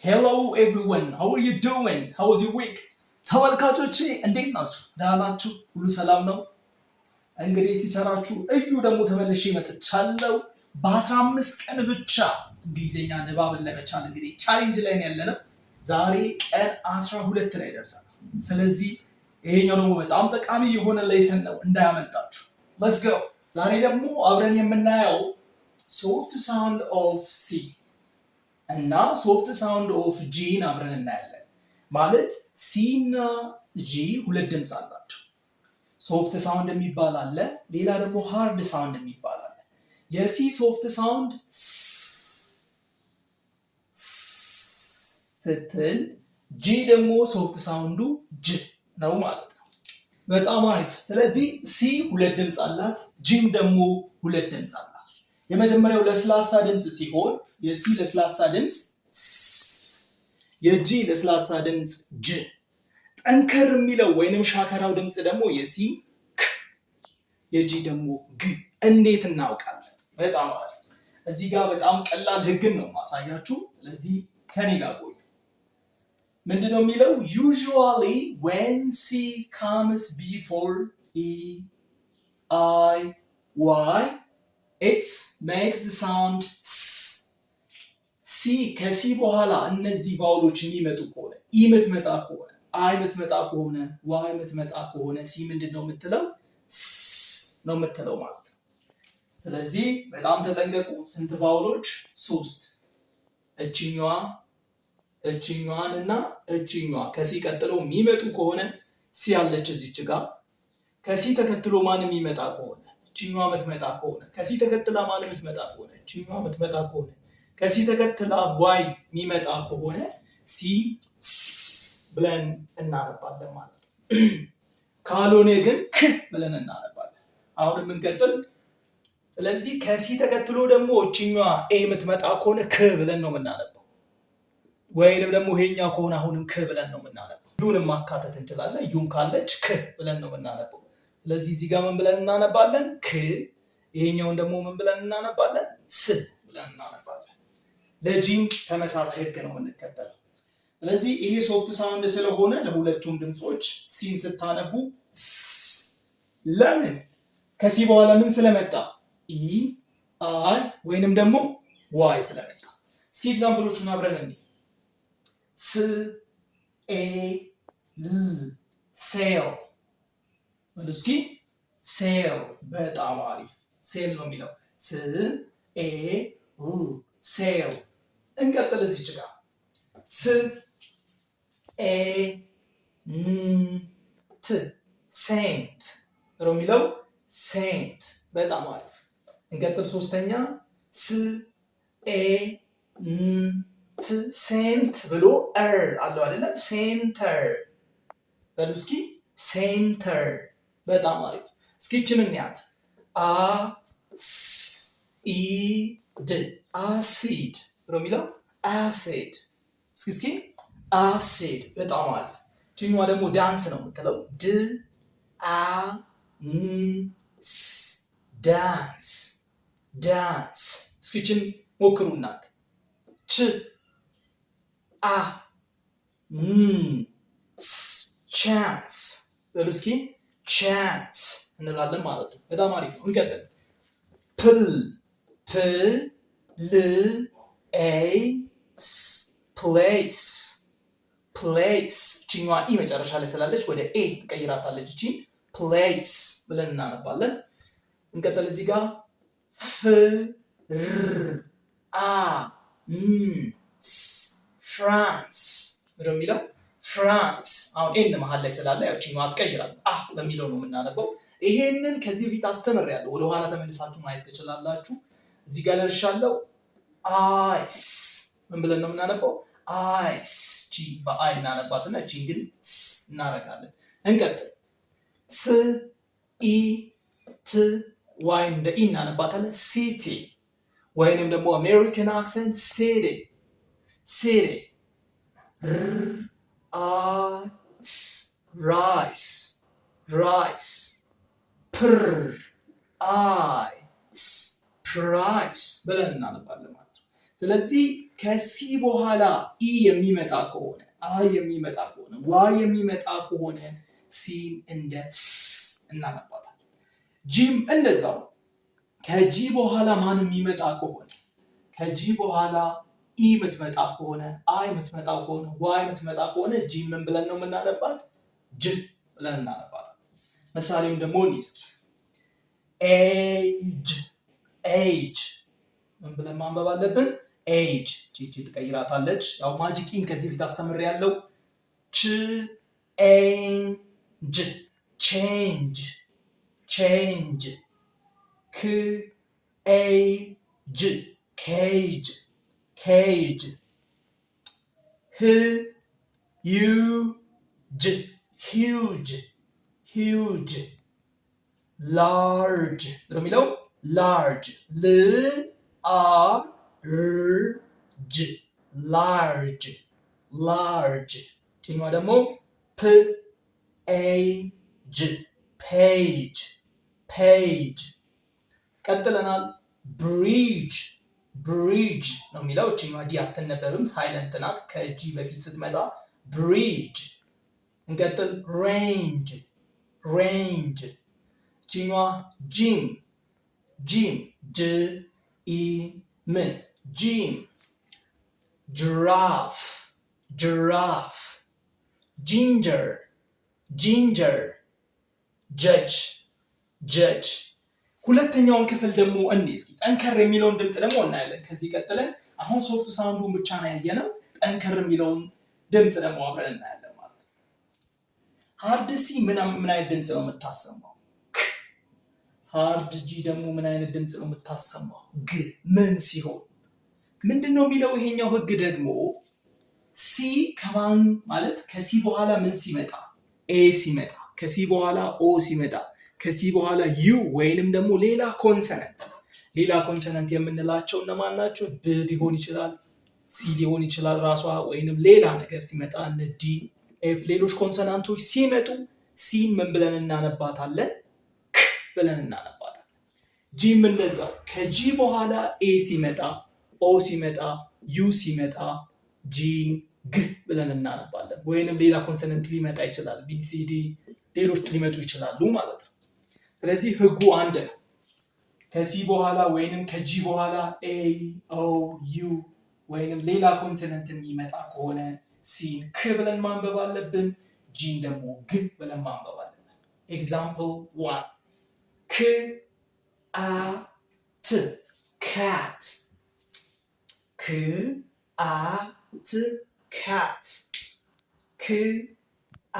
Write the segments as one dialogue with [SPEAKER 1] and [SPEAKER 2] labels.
[SPEAKER 1] Hello everyone, how are you doing? How was your week? ተመልካቾቼ እንዴት ናችሁ? ደህና ናችሁ? ሁሉ ሰላም ነው? እንግዲህ ቲቸራችሁ እዩ ደግሞ ተመልሼ መጥቻለሁ። በ15 ቀን ብቻ እንግሊዘኛ ንባብን ለመቻል እንግዲህ ቻሌንጅ ላይ ያለነው ዛሬ ቀን 12 ላይ ደርሰናል። ስለዚህ ይሄኛው ደግሞ በጣም ጠቃሚ የሆነ ሌሰን ነው እንዳያመልጣችሁ። Let's go. ዛሬ ደግሞ አብረን የምናየው soft sound of C እና ሶፍት ሳውንድ ኦፍ ጂን አብረን እናያለን። ማለት ሲ እና ጂ ሁለት ድምፅ አላቸው። ሶፍት ሳውንድ የሚባል አለ፣ ሌላ ደግሞ ሃርድ ሳውንድ የሚባል አለ። የሲ ሶፍት ሳውንድ ስትል፣ ጂ ደግሞ ሶፍት ሳውንዱ ጅ ነው ማለት ነው። በጣም አሪፍ። ስለዚህ ሲ ሁለት ድምፅ አላት፣ ጂም ደግሞ ሁለት ድምፅ አላት። የመጀመሪያው ለስላሳ ድምፅ ሲሆን የሲ ለስላሳ ድምፅ የጂ ለስላሳ ድምፅ ጅ። ጠንከር የሚለው ወይንም ሻከራው ድምፅ ደግሞ የሲ ክ የጂ ደግሞ ግ። እንዴት እናውቃለን? በጣም አሪፍ። እዚህ ጋር በጣም ቀላል ህግን ነው ማሳያችሁ። ስለዚህ ከኔ ጋር ቆዩ። ምንድነው የሚለው? usually when C comes before E, I, Y it makes the sound S. ሲ ከሲ በኋላ እነዚህ ቫውሎች የሚመጡ ከሆነ ኢ ምትመጣ ከሆነ አይ ምትመጣ ከሆነ ዋይ ምትመጣ ከሆነ ሲ ምንድን ነው የምትለው? ስ ነው የምትለው ማለት ነው። ስለዚህ በጣም ተጠንቀቁ። ስንት ቫውሎች? 3። እችኛዋን እና እችኛዋ ከሲ ቀጥሎ የሚመጡ ከሆነ ሲ ያለች እዚች ጋር። ከሲ ተከትሎ ማን የሚመጣ ከሆነ እችኛዋ ምትመጣ ከሆነ ከሲ ተከትላ ማን ምትመጣ ከሆነ እችኛዋ ምትመጣ ከሆነ ከሲ ተከትላ ዋይ የሚመጣ ከሆነ ሲ ብለን እናነባለን ማለት ነው። ካልሆነ ግን ክ ብለን እናነባለን። አሁን የምንቀጥል። ስለዚህ ከሲ ተከትሎ ደግሞ እችኛዋ ኤ የምትመጣ ከሆነ ክ ብለን ነው የምናነባው። ወይንም ደግሞ ይሄኛው ከሆነ አሁንም ክ ብለን ነው የምናነባው። ዩንም ማካተት እንችላለን። ዩም ካለች ክ ብለን ነው የምናነባው። ስለዚህ እዚህ ጋር ምን ብለን እናነባለን? ክ። ይሄኛውን ደግሞ ምን ብለን እናነባለን? ስ ብለን እናነባለን። ለጂም ተመሳሳይ ህግ ነው የምንከተለው። ስለዚህ ይሄ ሶፍት ሳውንድ ስለሆነ ለሁለቱም ድምጾች ሲን ስታነቡ ለምን? ከሲ በኋላ ምን ስለመጣ? ኢ፣ አይ ወይንም ደግሞ ዋይ ስለመጣ። እስኪ ኤግዛምፕሎቹን አብረን እንይ። ስ፣ ኤ፣ ል፣ ሴል። እስኪ ሴል። በጣም አሪፍ። ሴል ነው የሚለው። ስ፣ ኤ፣ ል፣ ሴል። እንቀጥል። እዚች ጋር ስ፣ ኤ፣ ን፣ ት፣ ሴንት ነው የሚለው። ሴንት። በጣም አሪፍ። እንቀጥል። ሶስተኛ ስ፣ ኤ፣ ን፣ ት፣ ሴንት ብሎ እር አለው አይደለም? ሴንተር በሉ እስኪ። ሴንተር። በጣም አሪፍ። እስኪ እችን እንያት። አ፣ ስ፣ ኢ፣ ድ፣ አሲድ ነው የሚለው። አሲድ። እስኪ አሲድ። በጣም አሪፍ። እችኛዋ ደግሞ ዳንስ ነው የምትለው። ድ፣ አ፣ ን፣ ስ፣ ዳንስ። ዳንስ። እስኪ እችን ሞክሩ እናንተ። ች፣ አ፣ ን፣ ስ፣ ቻንስ በሉ እስኪ። ቻንስ እንላለን ማለት ነው። በጣም አሪፍ ነው። እንቀጥል። ፕል፣ ፕ፣ ል፣ ኤ፣ ስ፣ ፕሌስ። ፕሌስ። እችኛዋ ኢ መጨረሻ ላይ ስላለች ወደ ኤ ትቀይራታለች። እቺ ፕሌስ ብለን እናነባለን። እንቀጥል። እዚህ ጋር ፍ፣ ር፣ አ፣ ን፣ ስ፣ ፍራንስ ምንድነው የሚለው? ፍራንስ። አሁን ኤን መሀል ላይ ስላለ ያቺኛዋ ትቀይራለች። አ በሚለው ነው የምናነበው። ይሄንን ከዚህ በፊት አስተምሬያለሁ። ወደ ኋላ ተመልሳችሁ ማየት ትችላላችሁ። እዚህ ጋር ደርሻለሁ። አይስ። ምን ብለን ነው የምናነበው? አይስ። ጂ በአይ እናነባትና ጂን ግን ስ እናረጋለን። እንቀጥል። ስ፣ ኢ፣ ት፣ ዋይ እንደ ኢ እናነባታለን። ሲቲ ወይንም ደግሞ አሜሪካን አክሰንት ሲቲ። ሲቲ። ር፣ አይስ፣ ራይስ። ራይስ። ፕር፣ አይስ፣ ፕራይስ ብለን እናነባለን ማለት ነው። ስለዚህ ከሲ በኋላ ኢ የሚመጣ ከሆነ አይ የሚመጣ ከሆነ ዋይ የሚመጣ ከሆነ ሲን እንደ ስ እናነባታለን። ጂም እንደዛው ከጂ በኋላ ማን የሚመጣ ከሆነ ከጂ በኋላ ኢ የምትመጣ ከሆነ አይ የምትመጣ ከሆነ ዋይ የምትመጣ ከሆነ ጂ ምን ብለን ነው የምናነባት? ጅ ብለን እናነባታለን። ምሳሌውን ደግሞ እንዲህ እስኪ ኤጅ ኤጅ ምን ብለን ማንበብ አለብን? ኤጅ ቺ ትቀይራታለች። ያው ማጂኪን ከዚህ በፊት አስተምር ያለው ች ኤንጅ ቼንጅ ቼንጅ ክ ኤጅ ኬጅ ኬጅ ህ ዩጅ ሂውጅ ሂውጅ ላርጅ ነው የሚለው ላርጅ ል አር ጅ ላርጅ ላርጅ ቺኛዋ ደግሞ ፕ ኤጅ ፔጅ ፔጅ ቀጥለናል። ብሪጅ ብሪጅ ነው የሚለው ቺኛዋ ዲ አትነበብም ሳይለንት ናት ከጂ በፊት ስትመጣ ብሪጅ። እንቀጥል ሬንጅ ሬንጅ ቺኛዋ ጂም ጂም ጅ ኢ ም ጂም ጅራፍ ጅራፍ ጂንጀር ጂንጀር ጀጅ ጀጅ። ሁለተኛውን ክፍል ደግሞ እንዲህ እስኪ ጠንከር የሚለውን ድምፅ ደግሞ እናያለን። ከዚህ ቀጥለን አሁን ሶፍት ሳውንዱን ብቻ ነው ያየነው። ጠንከር የሚለውን ድምፅ ደግሞ አብረን እናያለን ማለት ነው። ሃርድ ሲ ምን አይነት ድምፅ ነው የምታሰማው? ሃርድ ጂ ደግሞ ምን አይነት ድምፅ ነው የምታሰማው? ግ ምን ሲሆን ምንድን ነው የሚለው ይሄኛው ህግ ደግሞ ሲ ከማን ማለት ከሲ በኋላ ምን ሲመጣ ኤ ሲመጣ ከሲ በኋላ ኦ ሲመጣ ከሲ በኋላ ዩ ወይንም ደግሞ ሌላ ኮንሰነንት የምንላቸው እነማን ናቸው? ብ ሊሆን ይችላል፣ ሲ ሊሆን ይችላል ራሷ ወይንም ሌላ ነገር ሲመጣ እነ ዲ ኤፍ ሌሎች ኮንሰናንቶች ሲመጡ ሲ ምን ብለን እናነባታለን? ክ ብለን እናነባታለን። ጂም እንደዛው ከጂ በኋላ ኤ ሲመጣ ኦ ሲመጣ ዩ ሲመጣ ጂን ግ ብለን እናነባለን። ወይንም ሌላ ኮንሰነንት ሊመጣ ይችላል፣ ቢ ሲ ዲ ሌሎች ሊመጡ ይችላሉ ማለት ነው። ስለዚህ ህጉ አንድ ነው። ከሲ በኋላ ወይንም ከጂ በኋላ ኤ ኦ ዩ ወይንም ሌላ ኮንሰነንት የሚመጣ ከሆነ ሲን ክ ብለን ማንበብ አለብን። ጂን ደግሞ ግ ብለን ማንበብ አለብን። ኤግዛምፕል 1 ክ አ ት ካት ክ አ ት ካት ክ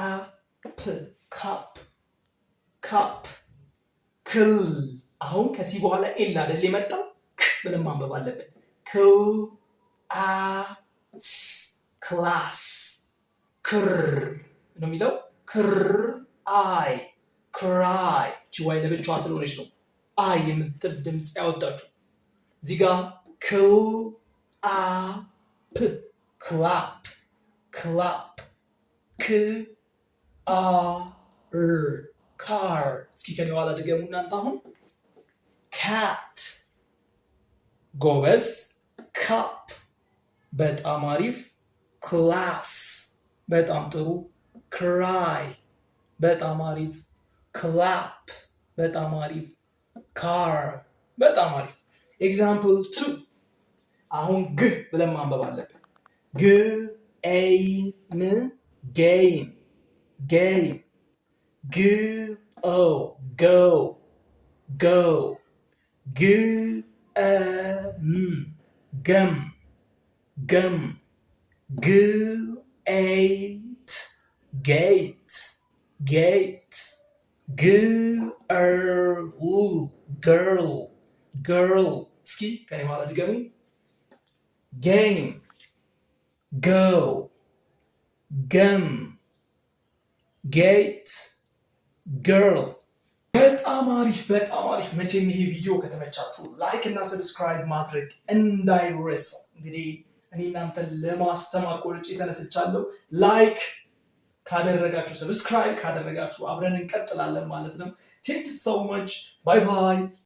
[SPEAKER 1] አ ፕ ካፕ ካፕ ክል አሁን ከሲ በኋላ ኤል አይደል የመጣው ክ ብለን ማንበብ አለብን። ክ አ ስ ክላስ ክር ነው የሚለው ክር አይ ክራይ ቺ ዋይ ለብቻዋ ስለሆነች ነው አይ የምትል ድምፅ ያወጣችሁ። እዚህ ጋር ክ አ ፕ ክላፕ ክላፕ ክ አ ር ካር። እስኪ ከኔ በኋላ ድገሙ እናንተ አሁን ካት ጎበዝ፣ ካፕ በጣም አሪፍ፣ ክላስ በጣም ጥሩ፣ ክራይ በጣም አሪፍ፣ ክላፕ በጣም አሪፍ፣ ካር በጣም አሪፍ። ኤግዛምፕል 2 አሁን ግ ብለን ማንበብ አለብን። ግ ኤም ጌም ጌም ግ ኦ ጎ ጎ ግ ገም ገም ግ ኤት ጌት ጌት ግ ገርል ገርል። እስኪ ከኔ በኋላ ድገሙ። ጌም ጎ ገም ጌት ገርል። በጣም አሪፍ በጣም አሪፍ። መቼም ይሄ ቪዲዮ ከተመቻችሁ ላይክ እና ሰብስክራይብ ማድረግ እንዳይረሳ። እንግዲህ እኔ እናንተን ለማስተማር ቆርጬ ተነስቻለሁ። ላይክ ካደረጋችሁ ሰብስክራይብ ካደረጋችሁ አብረን እንቀጥላለን ማለት ነው። ቴንክ ዩ ሶ ማች ባይ ባይ።